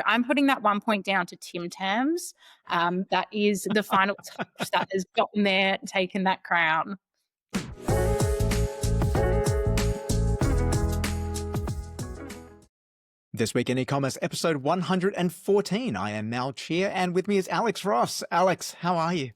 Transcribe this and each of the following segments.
I'm putting that 1 point down to Tim Tams. That is the final touch that has gotten there, taken that crown. This week in e-commerce, episode 114. I am Mal Cheer, and with me is Alex Ross. Alex, how are you?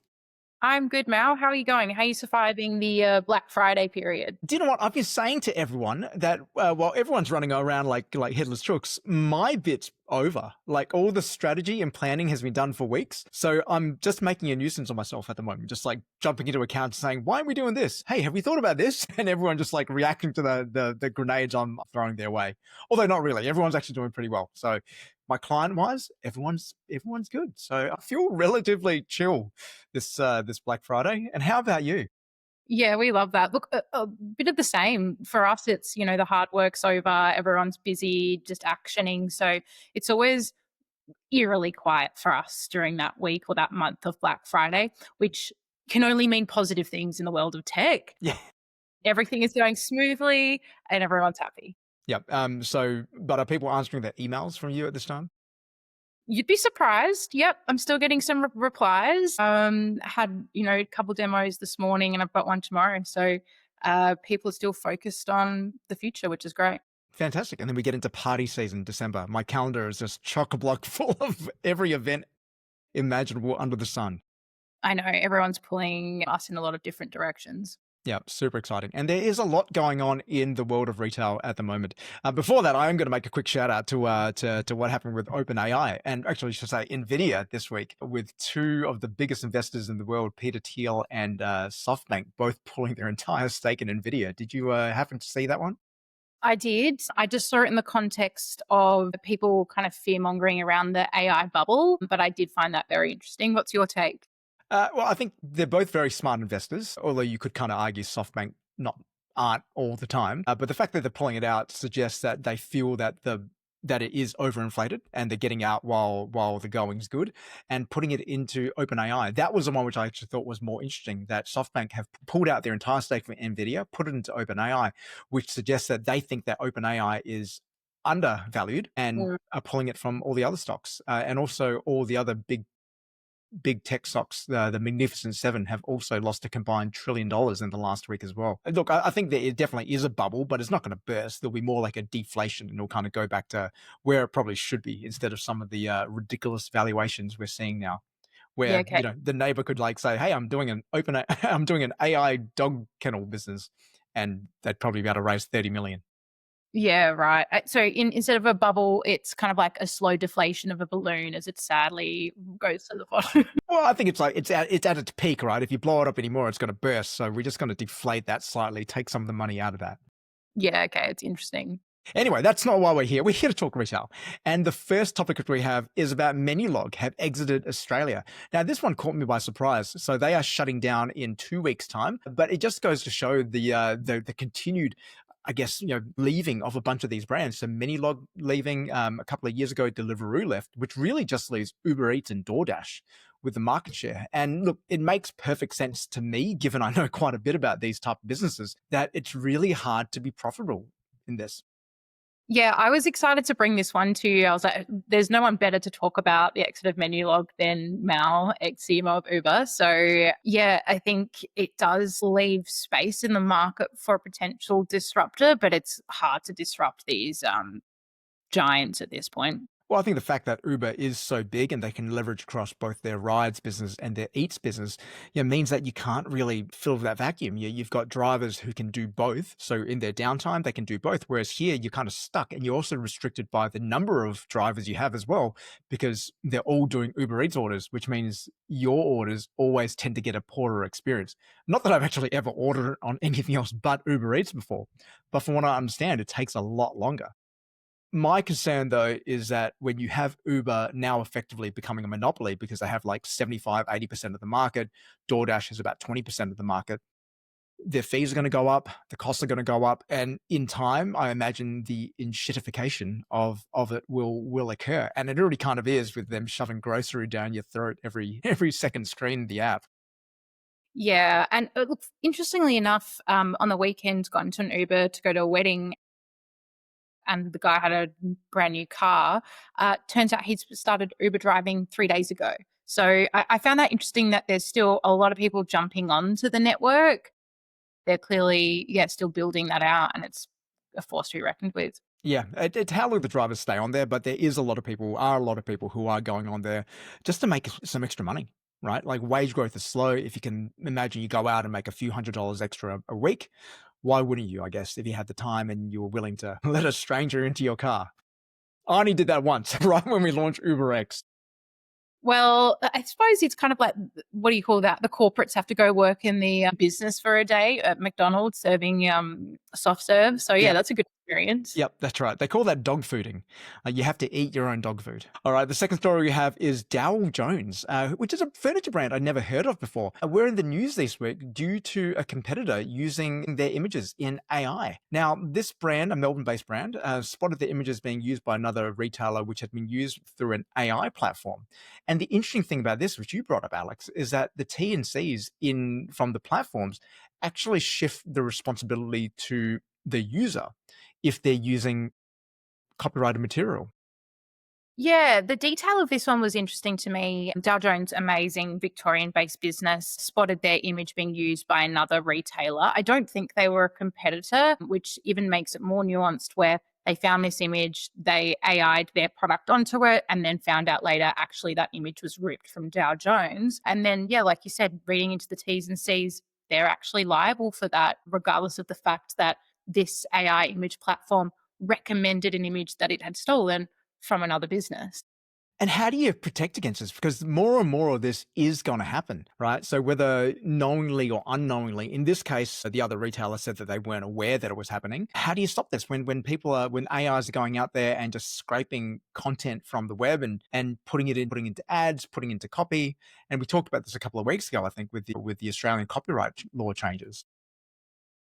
I'm good, Mal. How are you going? How are you surviving the Black Friday period? Do you know what? I've been saying to everyone that while everyone's running around like headless chooks, my bit's over. Like all the strategy and planning has been done for weeks. So I'm just making a nuisance of myself at the moment, just like jumping into accounts saying, why are we doing this? Hey, have we thought about this? And everyone just like reacting to the grenades I'm throwing their way. Although not really. Everyone's actually doing pretty well. So my client wise, everyone's good. So I feel relatively chill this Black Friday. And how about you? Yeah, we love that. Look, a bit of the same. For us, it's, the hard work's over, everyone's busy, just actioning. So it's always eerily quiet for us during that week or that month of Black Friday, which can only mean positive things in the world of tech. Yeah. Everything is going smoothly and everyone's happy. Yep. But are people answering their emails from you at this time? You'd be surprised. Yep, I'm still getting some replies. Had, a couple demos this morning and I've got one tomorrow. So people are still focused on the future, which is great. Fantastic. And then we get into party season, December. My calendar is just chock-a-block full of every event imaginable under the sun. I know everyone's pulling us in a lot of different directions. Yeah, super exciting. And there is a lot going on in the world of retail at the moment. Before that, I am going to make a quick shout out to what happened with OpenAI, and actually I should say NVIDIA this week, with two of the biggest investors in the world, Peter Thiel and SoftBank, both pulling their entire stake in NVIDIA. Did you happen to see that one? I did. I just saw it in the context of people kind of fear-mongering around the AI bubble, but I did find that very interesting. What's your take? Well, I think they're both very smart investors, although you could kind of argue SoftBank aren't all the time. But the fact that they're pulling it out suggests that they feel that it is overinflated and they're getting out while the going's good, and putting it into OpenAI. That was the one which I actually thought was more interesting, that SoftBank have pulled out their entire stake from NVIDIA, put it into OpenAI, which suggests that they think that OpenAI is undervalued and are pulling it from all the other stocks. And also all the other big tech stocks, the Magnificent Seven, have also lost a combined $1 trillion in the last week as well. Look, I think that it definitely is a bubble, but it's not going to burst. There'll be more like a deflation, and it'll kind of go back to where it probably should be, instead of some of the ridiculous valuations we're seeing now, where the neighbor could like say, "Hey, I'm doing an AI dog kennel business," and they'd probably be able to raise 30 million. Yeah, right. So instead of a bubble, it's kind of like a slow deflation of a balloon as it sadly goes to the bottom. Well, I think it's like it's at its peak, right? If you blow it up anymore, it's going to burst. So we're just going to deflate that slightly, take some of the money out of that. Yeah, okay, it's interesting. Anyway, that's not why we're here. We're here to talk retail. And the first topic that we have is about Menulog have exited Australia. Now, this one caught me by surprise. So they are shutting down in 2 weeks' time, but it just goes to show the continued, I guess, leaving of a bunch of these brands. So Menulog leaving, a couple of years ago, Deliveroo left, which really just leaves UberEats and DoorDash with the market share. And look, it makes perfect sense to me, given I know quite a bit about these type of businesses, that it's really hard to be profitable in this. Yeah, I was excited to bring this one to you. I was like, there's no one better to talk about the exit of Menulog than Mal, ex-CMO of Uber. So yeah, I think it does leave space in the market for a potential disruptor, but it's hard to disrupt these giants at this point. Well, I think the fact that Uber is so big and they can leverage across both their rides business and their eats business, means that you can't really fill that vacuum. You've got drivers who can do both. So in their downtime, they can do both. Whereas here, you're kind of stuck, and you're also restricted by the number of drivers you have as well, because they're all doing Uber Eats orders, which means your orders always tend to get a poorer experience. Not that I've actually ever ordered on anything else but Uber Eats before, but from what I understand, it takes a lot longer. My concern, though, is that when you have Uber now effectively becoming a monopoly, because they have like 75, 80% of the market, DoorDash has about 20% of the market, their fees are going to go up, the costs are going to go up. And in time, I imagine the enshittification of it will occur. And it already kind of is, with them shoving grocery down your throat every second screen of the app. Yeah. And look, interestingly enough, on the weekend, got into an Uber to go to a wedding. and the guy had a brand new car. Turns out he's started Uber driving 3 days ago. So I found that interesting that there's still a lot of people jumping onto the network. They're clearly, yeah, still building that out, and it's a force to be reckoned with. Yeah, it's how long the drivers stay on there, but there is a lot of people who are going on there just to make some extra money, right? Like wage growth is slow. If you can imagine you go out and make a few $100s extra a week, why wouldn't you, I guess, if you had the time and you were willing to let a stranger into your car? I only did that once, right when we launched UberX. Well, I suppose it's kind of like, what do you call that? The corporates have to go work in the business for a day at McDonald's serving soft serve. So, yeah, Yep. that's a good experience. Yep, that's right. They call that dog fooding. You have to eat your own dog food. All right, the second story we have is Dow Jones, which is a furniture brand I'd never heard of before. We're in the news this week due to a competitor using their images in AI. Now, this brand, a Melbourne-based brand, spotted the images being used by another retailer which had been used through an AI platform. And the interesting thing about this, which you brought up, Alex, is that the T&Cs from the platforms actually shift the responsibility to the user if they're using copyrighted material. Yeah, the detail of this one was interesting to me. Dow Jones, amazing Victorian based business, spotted their image being used by another retailer. I don't think they were a competitor, which even makes it more nuanced, where they found this image, they AI'd their product onto it, and then found out later actually that image was ripped from Dow Jones. And then, yeah, like you said, reading into the T's and C's, they're actually liable for that, regardless of the fact that this AI image platform recommended an image that it had stolen from another business. And how do you protect against this? Because more and more of this is going to happen, right? So whether knowingly or unknowingly, in this case, the other retailer said that they weren't aware that it was happening. How do you stop this when when AIs are going out there and just scraping content from the web and putting into ads, putting into copy? And we talked about this a couple of weeks ago, I think, with the Australian copyright law changes.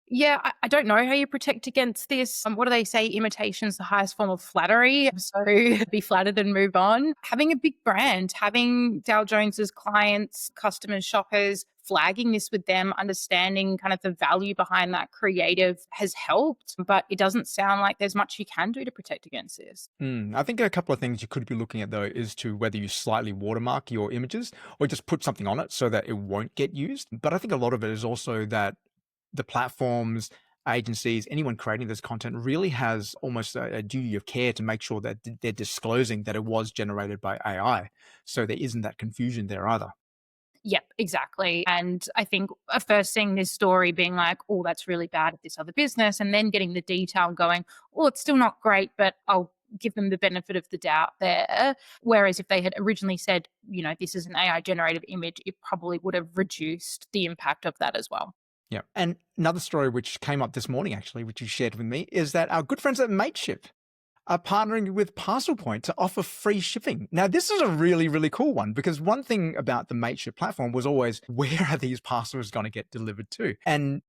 Yeah, I don't know how you protect against this. What do they say? Imitation's the highest form of flattery. So be flattered and move on. Having a big brand, having Dow Jones's clients, customers, shoppers, flagging this with them, understanding kind of the value behind that creative has helped. But it doesn't sound like there's much you can do to protect against this. I think a couple of things you could be looking at, though, is to whether you slightly watermark your images or just put something on it so that it won't get used. But I think a lot of it is also that the platforms, agencies, anyone creating this content really has almost a duty of care to make sure that they're disclosing that it was generated by AI. So there isn't that confusion there either. Yep, exactly. And I think first seeing this story being like, oh, that's really bad at this other business, and then getting the detail going, oh, it's still not great, but I'll give them the benefit of the doubt there. Whereas if they had originally said, this is an AI generated image, it probably would have reduced the impact of that as well. Yeah. And another story which came up this morning, actually, which you shared with me, is that our good friends at Mateship are partnering with ParcelPoint to offer free shipping. Now, this is a really, really cool one because one thing about the Mateship platform was always, where are these parcels going to get delivered to? And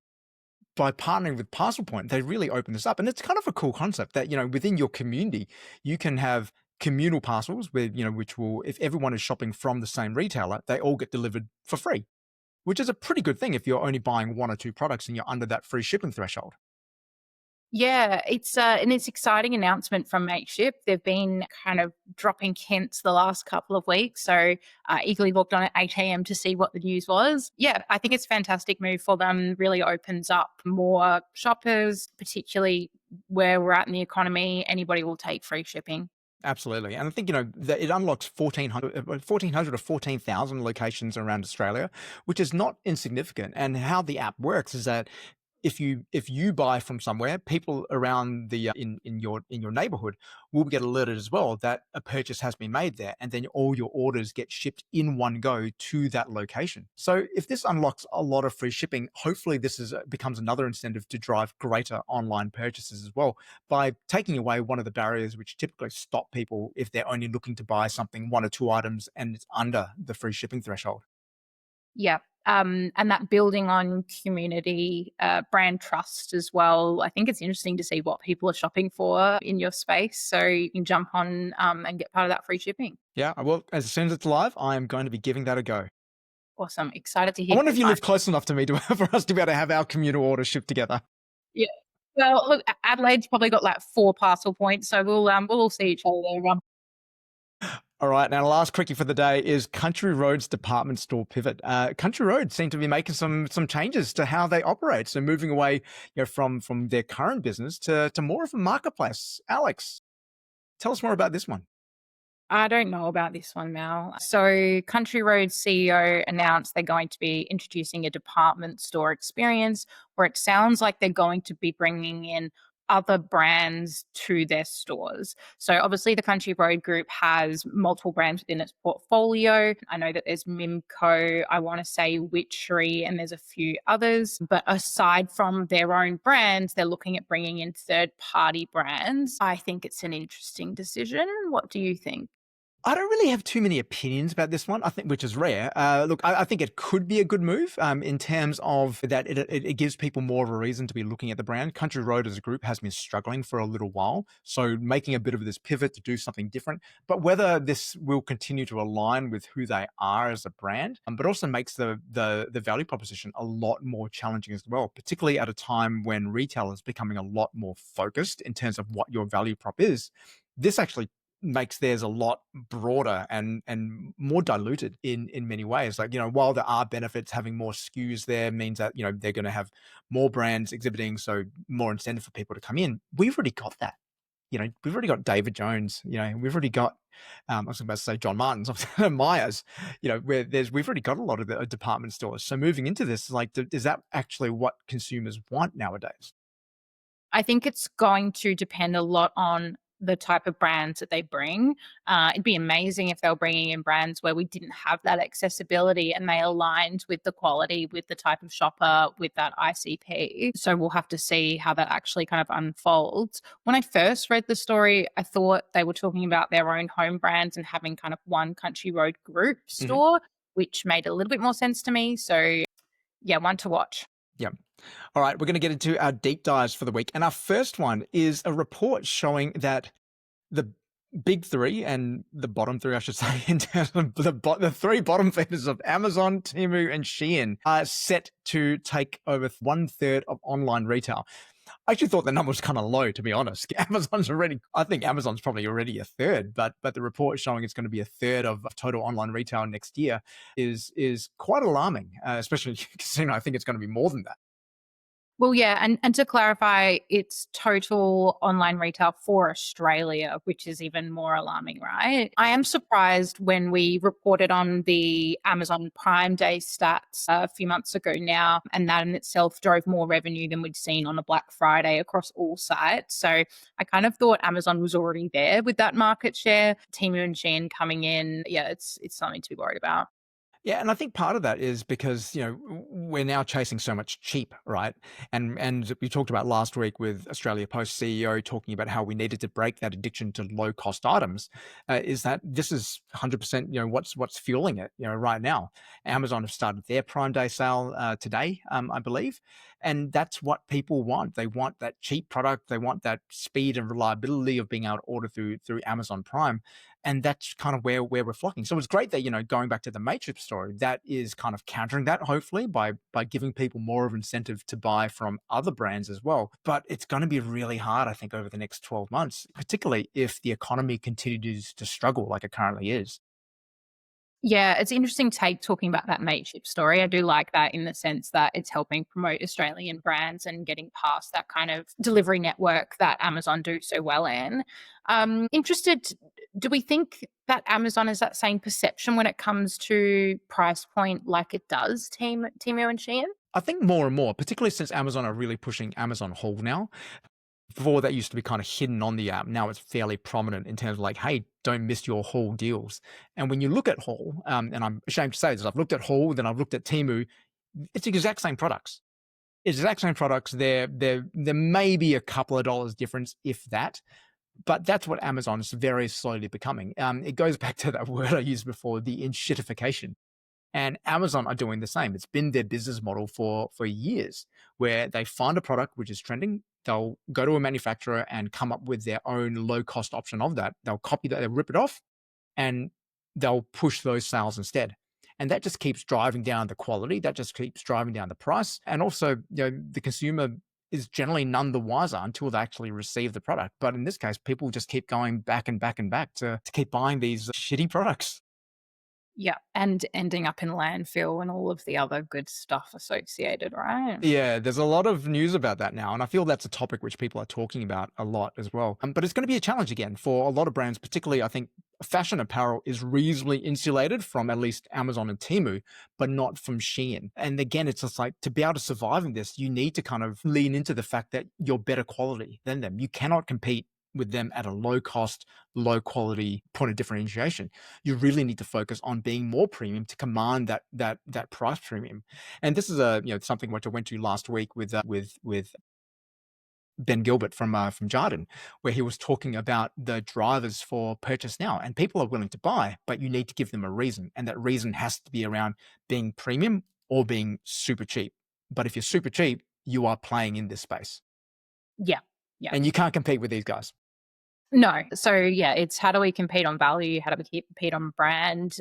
by partnering with ParcelPoint, they really open this up. And it's kind of a cool concept that, within your community, you can have communal parcels where, which will, if everyone is shopping from the same retailer, they all get delivered for free, which is a pretty good thing if you're only buying one or two products and you're under that free shipping threshold. Yeah, it's an exciting announcement from Mateship. They've been kind of dropping hints the last couple of weeks, so eagerly looked on at 8 a.m. to see what the news was. Yeah, I think it's a fantastic move for them. Really opens up more shoppers, particularly where we're at in the economy. Anybody will take free shipping. Absolutely. And I think, that it unlocks 1,400 or 14,000 locations around Australia, which is not insignificant. And how the app works is that if you buy from somewhere, people around the in your neighborhood will get alerted as well that a purchase has been made there, and then all your orders get shipped in one go to that location. So if this unlocks a lot of free shipping, hopefully this becomes another incentive to drive greater online purchases as well by taking away one of the barriers which typically stop people if they're only looking to buy something, one or two items, and it's under the free shipping threshold. Yeah. And that building on community, brand trust as well. I think it's interesting to see what people are shopping for in your space. So you can jump on and get part of that free shipping. Yeah, well, as soon as it's live, I am going to be giving that a go. Awesome. Excited to I hear. wonder if you live close enough to me for us to be able to have our communal orders shipped together. Yeah. Well, look, Adelaide's probably got like 4 parcel points, so we'll all see each other there. All right, now the last quickie for the day is Country Road's department store pivot. Country Road seem to be making some changes to how they operate, so moving away, from their current business to more of a marketplace. Alex, tell us more about this one. I don't know about this one, Mal. So, Country Road CEO announced they're going to be introducing a department store experience where it sounds like they're going to be bringing in other brands to their stores. So, obviously, the Country Road Group has multiple brands within its portfolio. I know that there's Mimco, I want to say Witchery, and there's a few others. But aside from their own brands, they're looking at bringing in third party brands. I think it's an interesting decision. What do you think? I don't really have too many opinions about this one, I think, which is rare. Look, I think it could be a good move in terms of that it gives people more of a reason to be looking at the brand. Country Road as a group has been struggling for a little while, so making a bit of this pivot to do something different. But whether this will continue to align with who they are as a brand, but also makes the value proposition a lot more challenging as well, particularly at a time when retail is becoming a lot more focused in terms of what your value prop is. This actually makes theirs a lot broader and more diluted in many ways. Like, while there are benefits, having more SKUs there means that, they're going to have more brands exhibiting, so more incentive for people to come in. We've already got that. We've already got David Jones, we've already got, I was about to say John Martin's, Myers, we've already got a lot of the department stores. So moving into this, like, is that actually what consumers want nowadays? I think it's going to depend a lot on the type of brands that they bring. It'd be amazing if they were bringing in brands where we didn't have that accessibility and they aligned with the quality, with the type of shopper, with that ICP. So we'll have to see how that actually kind of unfolds. When I first read the story, I thought they were talking about their own home brands and having kind of one Country Road Group Hmm. store, which made a little bit more sense to me. So yeah, one to watch. Yeah. All right, we're going to get into our deep dives for the week. And our first one is a report showing that the big three and the bottom three, I should say, in terms of the three bottom feeders of Amazon, Temu, and Shein are set to take over 1/3 of online retail. I actually thought the number was kind of low, to be honest. I think Amazon's probably already a third, but the report showing it's going to be a third of total online retail next year is quite alarming, especially considering I think it's going to be more than that. Well, yeah, and to clarify, it's total online retail for Australia, which is even more alarming, right? I am surprised when we reported on the Amazon Prime Day stats a few months ago now, and that in itself drove more revenue than we'd seen on a Black Friday across all sites. So I kind of thought Amazon was already there with that market share. Temu and Shein coming in, yeah, it's something to be worried about. Yeah, and I think part of that is because we're now chasing so much cheap, right? And we talked about last week with Australia Post CEO talking about how we needed to break that addiction to low cost items. Is that this is 100% what's fueling it right now. Amazon have started their Prime Day sale today, I believe, and that's what people want. They want that cheap product. They want that speed and reliability of being able to order through Amazon Prime, and that's kind of where we're flocking. So it's great that going back to the Mateship story, that is kind of countering that, hopefully, by giving people more of incentive to buy from other brands as well. But it's going to be really hard, I think, over the next 12 months, particularly if the economy continues to struggle like it currently is. Yeah, it's interesting take talking about that mateship story. I do like that in the sense that it's helping promote Australian brands and getting past that kind of delivery network that Amazon do so well in. Interested, do we think that Amazon has that same perception when it comes to price point like it does Temu and Shein? I think more and more, particularly since Amazon are really pushing Amazon Haul now. Before that used to be kind of hidden on the app. Now it's fairly prominent in terms of like, hey, don't miss your Haul deals. And when you look at Haul, and I'm ashamed to say this, I've looked at Haul, then I've looked at Temu. It's the exact same products. It's the exact same products. There may be a couple of dollars difference, if that. But that's what Amazon is very slowly becoming. It goes back to that word I used before, the enshittification. And Amazon are doing the same. It's been their business model for years, where they find a product which is trending. They'll go to a manufacturer and come up with their own low cost option of that. They'll copy that, they'll rip it off, and they'll push those sales instead. And that just keeps driving down the quality. That just keeps driving down the price. And also, the consumer is generally none the wiser until they actually receive the product. But in this case, people just keep going back and back and back to keep buying these shitty products. Yeah. And ending up in landfill and all of the other good stuff associated, right? Yeah, there's a lot of news about that now, and I feel that's a topic which people are talking about a lot as well. But it's going to be a challenge again for a lot of brands, particularly I think fashion apparel is reasonably insulated from at least Amazon and Temu, but not from Shein. And again, it's just like to be able to survive in this, you need to kind of lean into the fact that you're better quality than them. You cannot compete with them at a low cost, low quality point of differentiation. You really need to focus on being more premium to command that price premium. And this is something which I went to last week with Ben Gilbert from Jarden, where he was talking about the drivers for purchase now, and people are willing to buy, but you need to give them a reason, and that reason has to be around being premium or being super cheap. But if you're super cheap, you are playing in this space, Yeah. Yeah. and you can't compete with these guys. No. So yeah, it's how do we compete on value? How do we compete on brand?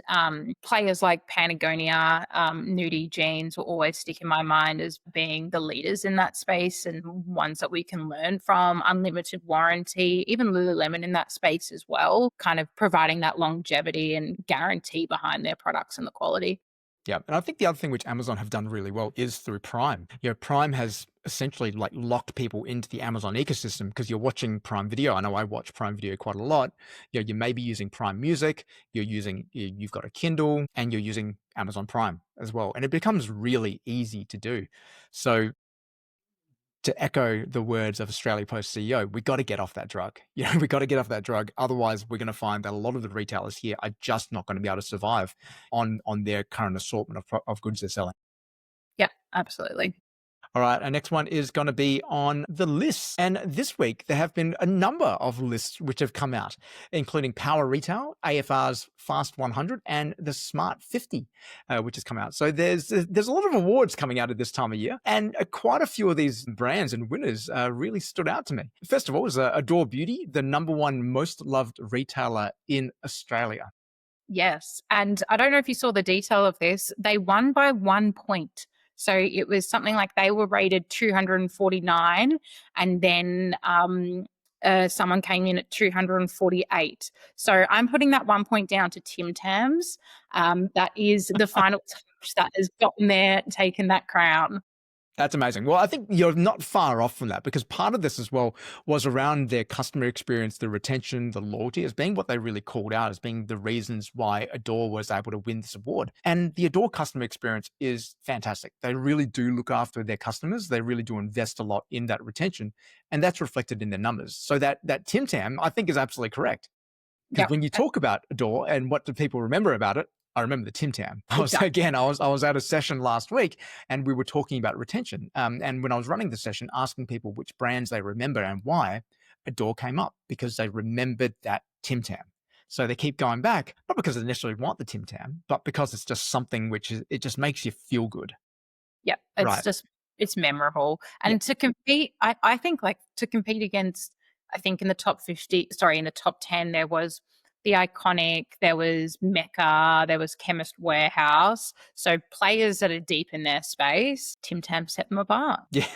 Players like Patagonia, Nudie Jeans will always stick in my mind as being the leaders in that space and ones that we can learn from. Unlimited warranty, even Lululemon in that space as well, kind of providing that longevity and guarantee behind their products and the quality. Yeah. And I think the other thing which Amazon have done really well is through Prime. Prime has essentially like locked people into the Amazon ecosystem because you're watching Prime Video. I know I watch Prime Video quite a lot. You may be using Prime Music, you've got a Kindle, and you're using Amazon Prime as well. And it becomes really easy to do. So to echo the words of Australia Post CEO, we got to get off that drug. We got to get off that drug. Otherwise, we're going to find that a lot of the retailers here are just not going to be able to survive on their current assortment of goods they're selling. Yeah, absolutely. All right, our next one is going to be on the lists. And this week, there have been a number of lists which have come out, including Power Retail, AFR's Fast 100, and the Smart 50, which has come out. So there's a lot of awards coming out at this time of year, and quite a few of these brands and winners really stood out to me. First of all was Adore Beauty, the #1 most loved retailer in Australia. Yes. And I don't know if you saw the detail of this. They won by 1 point. So it was something like they were rated 249, and then someone came in at 248. So I'm putting that 1 point down to Tim Tams. That is the final touch that has gotten there, taken that crown. That's amazing. Well, I think you're not far off from that because part of this as well was around their customer experience, the retention, the loyalty as being what they really called out as being the reasons why Adore was able to win this award. And the Adore customer experience is fantastic. They really do look after their customers. They really do invest a lot in that retention, and that's reflected in their numbers. So that Tim Tam, I think, is absolutely correct. Because when you talk about Adore and what do people remember about it, I remember the Tim Tam. I was at a session last week and we were talking about retention. And when I was running the session, asking people which brands they remember and why, Adore came up because they remembered that Tim Tam. So they keep going back, not because they necessarily want the Tim Tam, but because it's just something it just makes you feel good. Yeah, it's memorable. And to compete, I think like to compete against, I think in the top 10, there was The Iconic, there was Mecca, there was Chemist Warehouse. So players that are deep in their space, Tim Tam set them apart. Yeah.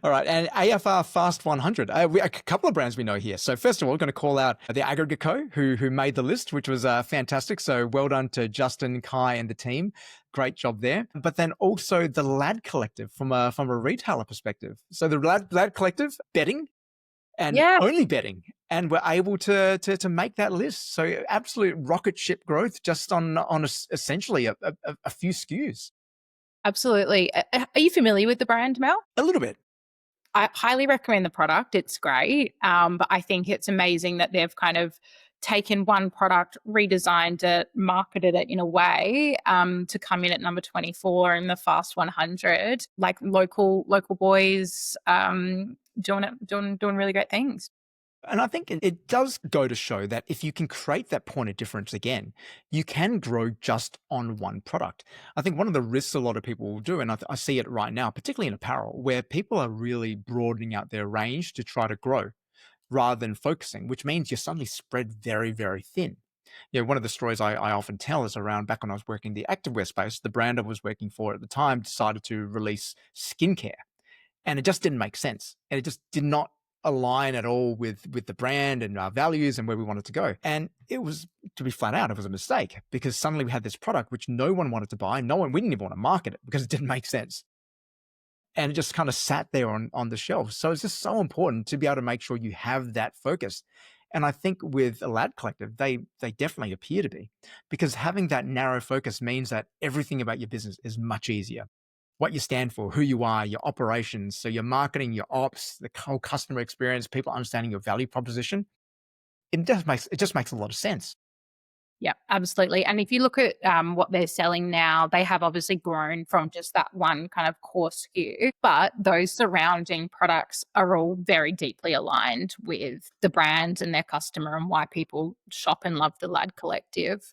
All right. And AFR Fast 100, a couple of brands we know here. So first of all, we're going to call out the Aggregate Co. who made the list, which was fantastic. So well done to Justin, Kai, and the team. Great job there. But then also the Lad Collective from a retailer perspective. So the Lad Collective betting and only betting, and we're able to make that list. So absolute rocket ship growth just on essentially a few SKUs. Absolutely. Are you familiar with the brand, Mel? A little bit. I highly recommend the product. It's great. But I think it's amazing that they've kind of taken one product, redesigned it, marketed it in a way to come in at number 24 in the Fast 100. Like local boys doing really great things. And I think it does go to show that if you can create that point of difference again, you can grow just on one product. I think one of the risks a lot of people will do, and I see it right now, particularly in apparel, where people are really broadening out their range to try to grow rather than focusing, which means you're suddenly spread very, very thin. One of the stories I often tell is around back when I was working the activewear space, the brand I was working for at the time decided to release skincare. And it just didn't make sense. And it just did not align at all with the brand and our values and where we wanted to go. And it was, to be flat out, it was a mistake, because suddenly we had this product which no one wanted to buy. We didn't even want to market it because it didn't make sense. And it just kind of sat there on the shelf. So it's just so important to be able to make sure you have that focus. And I think with a Lad Collective, they definitely appear to be, because having that narrow focus means that everything about your business is much easier. What you stand for, who you are, your operations, so your marketing, your ops, the whole customer experience, people understanding your value proposition, it just makes a lot of sense. Yeah, absolutely. And if you look at what they're selling now, they have obviously grown from just that one kind of core SKU, but those surrounding products are all very deeply aligned with the brand and their customer and why people shop and love the Lad Collective.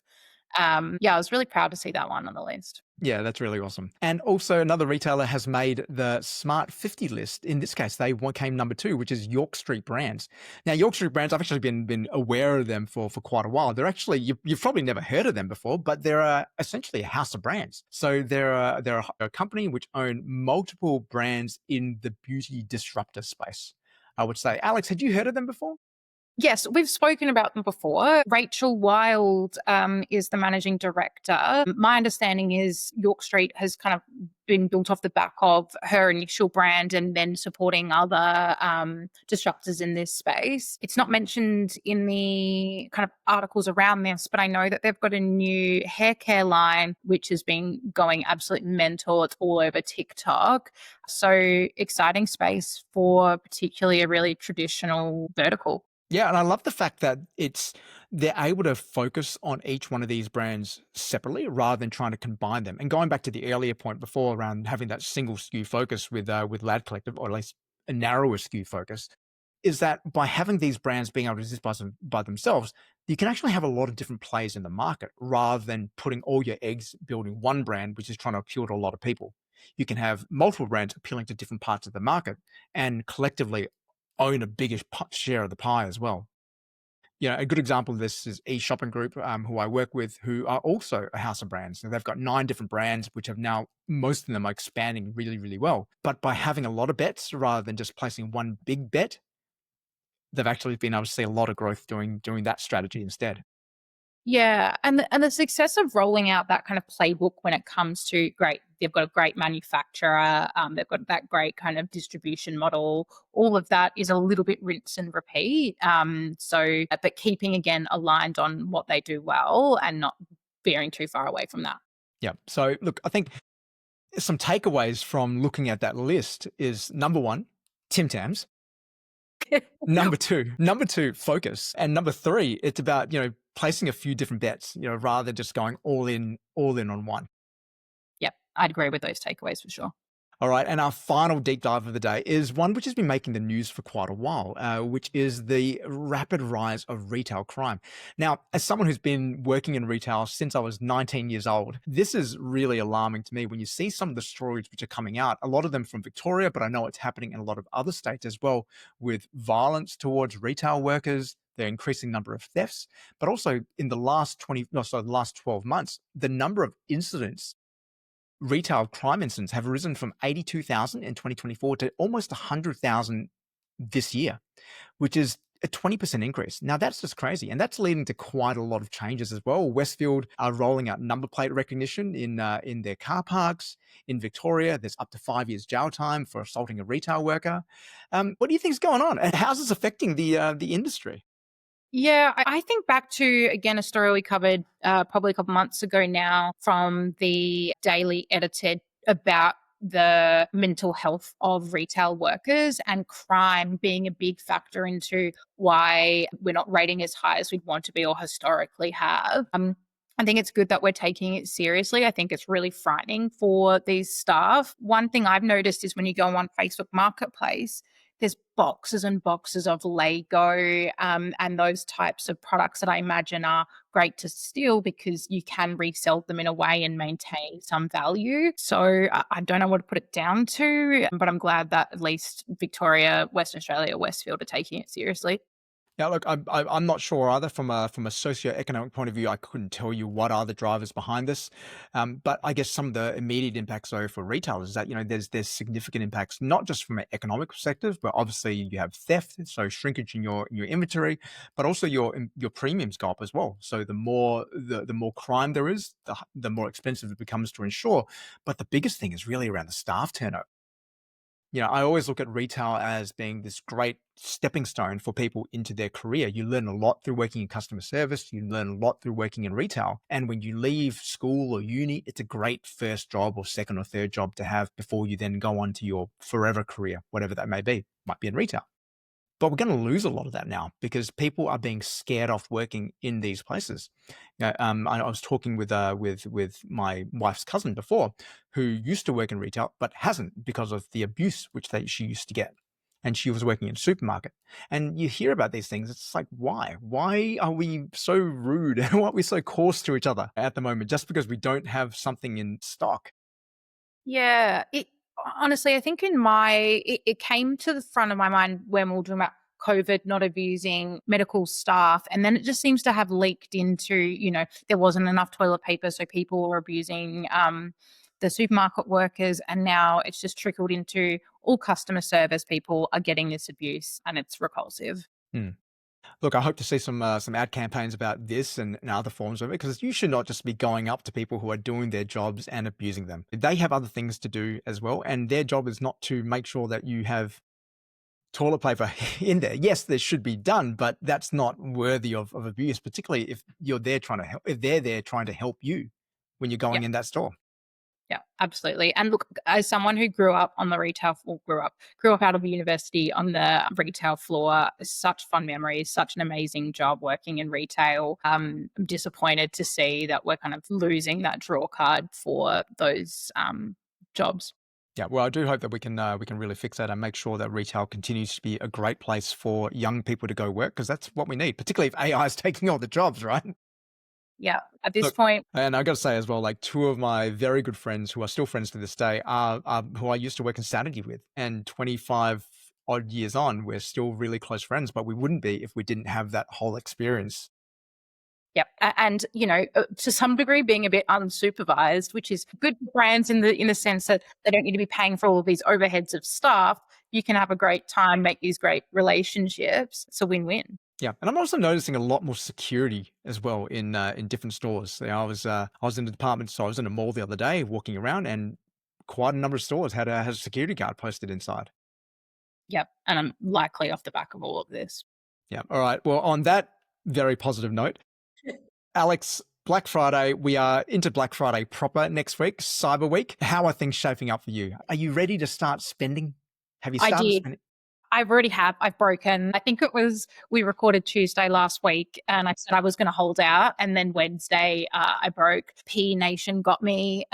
Yeah, I was really proud to see that one on the list. Yeah, that's really awesome. And also another retailer has made the Smart 50 list. In this case, they came number 2, which is York Street Brands. Now, York Street Brands, I've actually been aware of them for quite a while. They're actually, you've probably never heard of them before, but they're essentially a house of brands. So they're a company which own multiple brands in the beauty disruptor space, I would say. Alex, had you heard of them before? Yes, we've spoken about them before. Rachel Wild is the managing director. My understanding is York Street has kind of been built off the back of her initial brand and then supporting other disruptors in this space. It's not mentioned in the kind of articles around this, but I know that they've got a new hair care line, which has been going absolutely mental. It's all over TikTok. So exciting space for particularly a really traditional vertical. Yeah, and I love the fact that they're able to focus on each one of these brands separately rather than trying to combine them. And going back to the earlier point before around having that single SKU focus with Lad Collective, or at least a narrower SKU focus, is that by having these brands being able to exist by themselves, you can actually have a lot of different players in the market rather than putting all your eggs building one brand, which is trying to appeal to a lot of people. You can have multiple brands appealing to different parts of the market and collectively own a bigger share of the pie as well. You know, a good example of this is eShopping Group, who I work with, who are also a house of brands. And they've got 9 different brands, which have now, most of them are expanding really, really well. But by having a lot of bets rather than just placing one big bet, they've actually been able to see a lot of growth doing that strategy instead. Yeah, and the success of rolling out that kind of playbook when it comes to great, they've got a great manufacturer, they've got that great kind of distribution model. All of that is a little bit rinse and repeat. But keeping again aligned on what they do well and not veering too far away from that. Yeah. So look, I think some takeaways from looking at that list is number 1, Tim Tams. Number two, focus. And number 3, it's about, placing a few different bets, rather than just going all in on one. Yep, I'd agree with those takeaways for sure. All right. And our final deep dive of the day is one which has been making the news for quite a while, which is the rapid rise of retail crime. Now, as someone who's been working in retail since I was 19 years old, this is really alarming to me when you see some of the stories which are coming out, a lot of them from Victoria, but I know it's happening in a lot of other states as well, with violence towards retail workers, the increasing number of thefts, but also in the last 12 months, the number of incidents, retail crime incidents, have risen from 82,000 in 2024 to almost 100,000 this year, which is a 20% increase. Now, that's just crazy. And that's leading to quite a lot of changes as well. Westfield are rolling out number plate recognition in their car parks. In Victoria, there's up to 5 years jail time for assaulting a retail worker. What do you think is going on? And how's this affecting the industry? Yeah, I think back to, again, a story we covered probably a couple months ago now from the Daily Edited about the mental health of retail workers and crime being a big factor into why we're not rating as high as we'd want to be or historically have. I think it's good that we're taking it seriously. I think it's really frightening for these staff. One thing I've noticed is when you go on Facebook Marketplace, there's boxes and boxes of Lego and those types of products that I imagine are great to steal because you can resell them in a way and maintain some value. So I don't know what to put it down to, but I'm glad that at least Victoria, Western Australia, Westfield are taking it seriously. Yeah, look, I'm not sure either from a socioeconomic point of view. I couldn't tell you what are the drivers behind this, but I guess some of the immediate impacts though for retailers is that there's significant impacts not just from an economic perspective, but obviously you have theft, so shrinkage in your inventory, but also your premiums go up as well. So the more crime there is, the more expensive it becomes to insure. But the biggest thing is really around the staff turnover. I always look at retail as being this great stepping stone for people into their career. You learn a lot through working in customer service. You learn a lot through working in retail. And when you leave school or uni, it's a great first job or second or third job to have before you then go on to your forever career, whatever that may be. Might be in retail. But we're going to lose a lot of that now because people are being scared off working in these places. I was talking with my wife's cousin before, who used to work in retail but hasn't because of the abuse which she used to get. And she was working in a supermarket. And you hear about these things. It's like, why? Why are we so rude? Why are we so coarse to each other at the moment just because we don't have something in stock? Yeah, it honestly, I think it came to the front of my mind when we were talking about COVID not abusing medical staff. And then it just seems to have leaked into, there wasn't enough toilet paper. So people were abusing the supermarket workers. And now it's just trickled into all customer service people are getting this abuse and it's repulsive. Hmm. Look, I hope to see some ad campaigns about this and other forms of it, because you should not just be going up to people who are doing their jobs and abusing them. They have other things to do as well, and their job is not to make sure that you have toilet paper in there. Yes, this should be done, but that's not worthy of abuse, particularly if you're there trying to help, if they're there trying to help you when you're Yeah. going in that store. Yeah, absolutely. And look, as someone who grew up on the retail floor, grew up out of university on the retail floor, such fun memories, such an amazing job working in retail. I'm disappointed to see that we're kind of losing that draw card for those jobs. Yeah, well, I do hope that we can really fix that and make sure that retail continues to be a great place for young people to go work, because that's what we need, particularly if AI is taking all the jobs, right? Yeah, at this Look, point, and I got to say as well, like two of my very good friends who are still friends to this day are who I used to work in Sanity with, and 25 odd years on, we're still really close friends, but we wouldn't be if we didn't have that whole experience. yep. And, to some degree being a bit unsupervised, which is good for brands in the sense that they don't need to be paying for all of these overheads of staff. You can have a great time, make these great relationships. It's a win-win. Yeah, and I'm also noticing a lot more security as well in different stores. I was in the department, so I was in a mall the other day walking around, and quite a number of stores had a security guard posted inside. Yep. And I'm likely off the back of all of this. Yeah. All right. Well, on that very positive note, Alex, Black Friday, we are into Black Friday proper next week, Cyber Week. How are things shaping up for you? Are you ready to start spending? Have you I started did. spending? I've broken. I think we recorded Tuesday last week and I said I was going to hold out. And then Wednesday, I broke. P Nation got me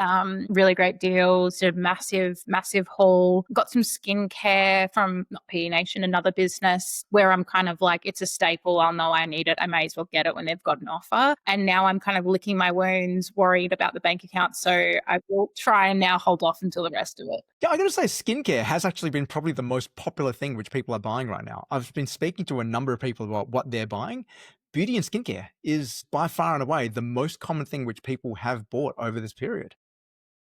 really great deals, did a massive, massive haul. Got some skincare from not P Nation, another business where I'm kind of like, it's a staple. I'll know I need it. I may as well get it when they've got an offer. And now I'm kind of licking my wounds, worried about the bank account. So I will try and now hold off until the rest of it. Yeah, I got to say, skincare has actually been probably the most popular thing which people are buying right now. I've been speaking to a number of people about what they're buying. Beauty and skincare is by far and away the most common thing which people have bought over this period.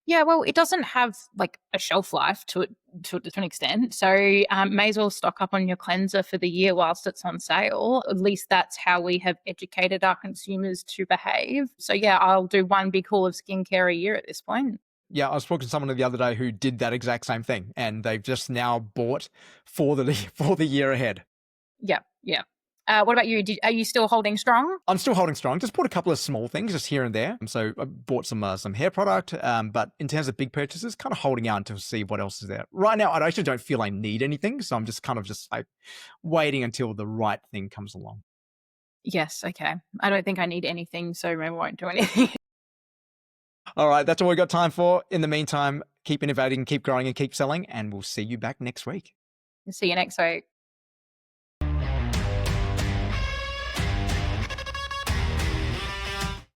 Yeah, well, it doesn't have like a shelf life to an extent. So may as well stock up on your cleanser for the year whilst it's on sale. At least that's how we have educated our consumers to behave. So yeah, I'll do one big haul of skincare a year at this point. Yeah, I was talking to someone the other day who did that exact same thing, and they've just now bought for the for the year ahead. Yeah, yeah. What about you? Are you still holding strong? I'm still holding strong. Just bought a couple of small things just here and there. So I bought some hair product, but in terms of big purchases, kind of holding out to see what else is there. Right now, I actually don't feel I need anything, so I'm just kind of just like waiting until the right thing comes along. Yes, okay. I don't think I need anything, so I won't do anything. All right, that's all we got time for. In the meantime, keep innovating, keep growing, and keep selling, and we'll see you back next week. See you next week.